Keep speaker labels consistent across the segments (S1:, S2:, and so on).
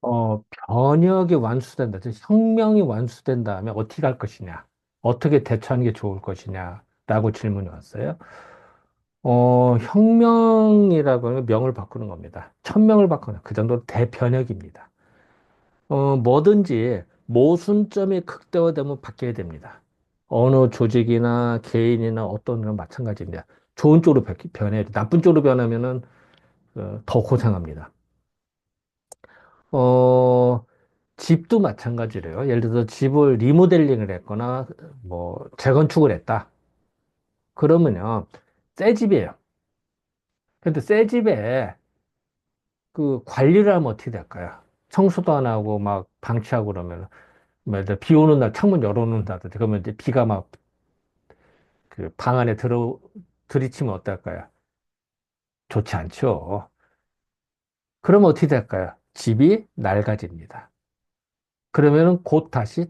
S1: 변혁이 완수된다. 즉, 혁명이 완수된 다음에 어떻게 할 것이냐? 어떻게 대처하는 게 좋을 것이냐? 라고 질문이 왔어요. 혁명이라고 하는 건 명을 바꾸는 겁니다. 천명을 바꾸는 그 정도로 대변혁입니다. 뭐든지 모순점이 극대화되면 바뀌어야 됩니다. 어느 조직이나 개인이나 어떤 건 마찬가지입니다. 좋은 쪽으로 변해야 돼. 나쁜 쪽으로 변하면은 더 고생합니다. 어, 집도 마찬가지래요. 예를 들어서 집을 리모델링을 했거나 뭐 재건축을 했다. 그러면요, 새 집이에요. 근데 새 집에 그 관리를 하면 어떻게 될까요? 청소도 안 하고 막 방치하고 그러면 비 오는 날 창문 열어놓는다든지 그러면 이제 비가 막 그 방 안에 들이치면 어떨까요? 좋지 않죠. 그러면 어떻게 될까요? 집이 낡아집니다. 그러면은 곧 다시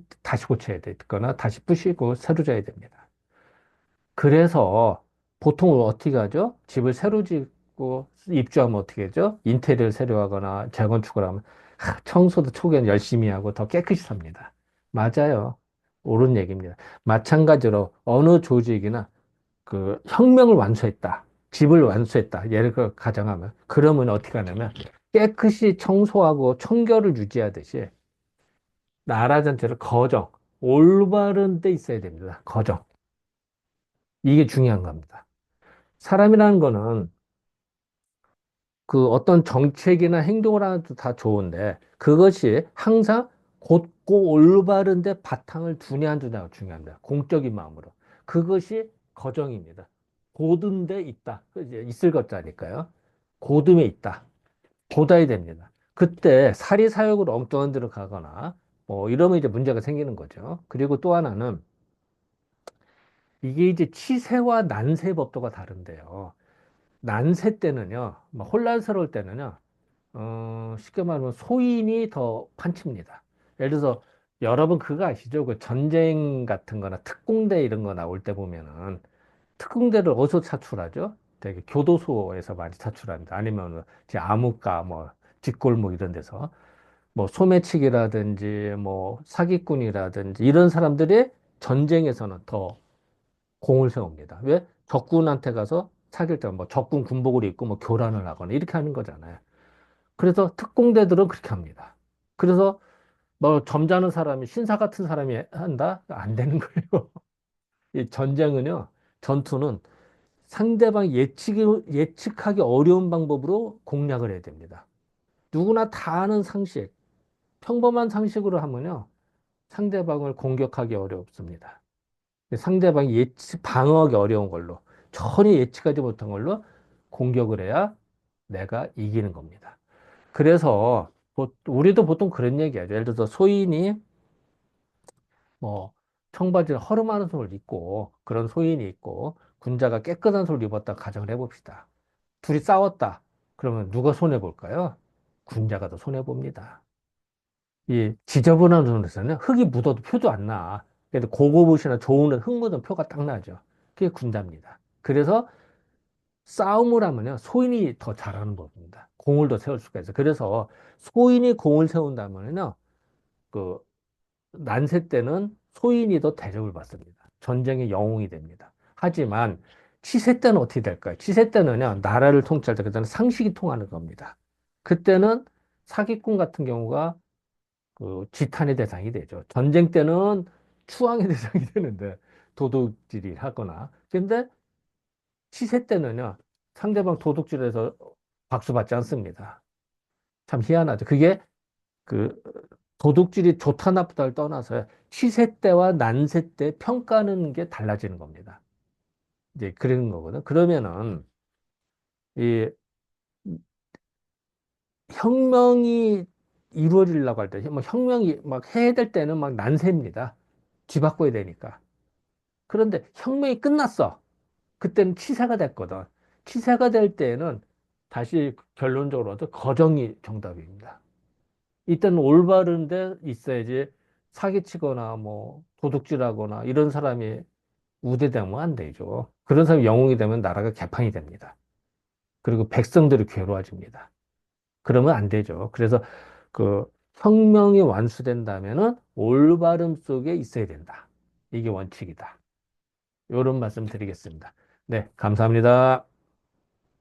S1: 고쳐야 되거나 다시 부시고 새로 져야 됩니다. 그래서 보통 어떻게 하죠? 집을 새로 짓고 입주하면 어떻게 하죠? 인테리어를 새로 하거나 재건축을 하면 청소도 초기엔 열심히 하고 더 깨끗이 삽니다. 맞아요. 옳은 얘기입니다. 마찬가지로 어느 조직이나 그 혁명을 완수했다. 집을 완수했다. 예를 들어 가정하면 그러면 어떻게 하냐면 깨끗이 청소하고 청결을 유지하듯이 나라 전체를 올바른 데 있어야 됩니다. 이게 중요한 겁니다. 사람이라는 거는 그 어떤 정책이나 행동을 하도 다 좋은데 그것이 항상 곧고 올바른데 바탕을 두냐 안 두냐가 중요합니다. 공적인 마음으로. 그것이 거정입니다. 고든 데 있다. 그 이제 있을 것자니까요. 고듬에 있다. 돋아야 됩니다. 그때 사리사욕으로 엉뚱한 데로 가거나 뭐 이러면 이제 문제가 생기는 거죠. 그리고 또 하나는 이게 이제 치세와 난세 법도가 다른데요. 난세 때는요, 뭐 혼란스러울 때는요, 쉽게 말하면 소인이 더 판칩니다. 예를 들어서 여러분 그거 아시죠? 그 전쟁 같은 거나 특공대 이런 거 나올 때 보면은 특공대를 어디서 차출하죠? 되게 교도소에서 많이 차출합니다. 아니면 제 암흑가 뭐 뒷골목 이런 데서 뭐 소매치기라든지 뭐 사기꾼이라든지 이런 사람들이 전쟁에서는 더 공을 세웁니다. 왜? 적군한테 가서 사귈 때 뭐 적군 군복을 입고 뭐 교란을 하거나 이렇게 하는 거잖아요. 그래서 특공대들은 그렇게 합니다. 그래서 뭐 점잖은 사람이 신사 같은 사람이 한다? 안 되는 거예요. 이 전쟁은요, 전투는 상대방 예측하기 어려운 방법으로 공략을 해야 됩니다. 누구나 다 아는 상식, 평범한 상식으로 하면요, 상대방을 공격하기 어렵습니다. 상대방이 방어하기 어려운 걸로, 전혀 예측하지 못한 걸로 공격을 해야 내가 이기는 겁니다. 그래서 우리도 보통 그런 얘기하죠. 예를 들어서 소인이 뭐 청바지를 허름한 옷을 입고 그런 소인이 있고 군자가 깨끗한 옷을 입었다 가정을 해봅시다. 둘이 싸웠다. 그러면 누가 손해 볼까요? 군자가 더 손해 봅니다. 이 지저분한 옷에서는 흙이 묻어도 표도 안 나. 그래도 고급 옷이나 좋은 옷, 흙 묻은 표가 딱 나죠. 그게 군자입니다. 그래서 싸움을 하면요, 소인이 더 잘하는 법입니다. 공을 더 세울 수가 있어요. 그래서 소인이 공을 세운다면요, 그 난세 때는 소인이 더 대접을 받습니다. 전쟁의 영웅이 됩니다. 하지만 치세 때는 어떻게 될까요? 치세 때는요, 나라를 통치할 때 그때는 상식이 통하는 겁니다. 그때는 사기꾼 같은 경우가 그 지탄의 대상이 되죠. 전쟁 때는 추앙의 대상이 되는데 도둑질이 하거나. 근데 치세 때는요, 상대방 도둑질해서 박수 받지 않습니다. 참 희한하죠. 그게 그 도둑질이 좋다 나쁘다를 떠나서 시세 때와 난세 때 평가하는 게 달라지는 겁니다. 이제 그런 거거든. 그러면은 이 혁명이 이루어지려고 할 때, 뭐 혁명이 막 해야 될 때는 막 난세입니다. 뒤바꿔야 되니까. 그런데 혁명이 끝났어. 그때는 치사가 됐거든. 치사가 될 때에는 다시 결론적으로도 거정이 정답입니다. 이때는 올바른 데 있어야지 사기치거나 뭐 도둑질하거나 이런 사람이 우대되면 안 되죠. 그런 사람이 영웅이 되면 나라가 개판이 됩니다. 그리고 백성들이 괴로워집니다. 그러면 안 되죠. 그래서 그 성명이 완수된다면은 올바름 속에 있어야 된다. 이게 원칙이다. 이런 말씀 드리겠습니다. 네, 감사합니다.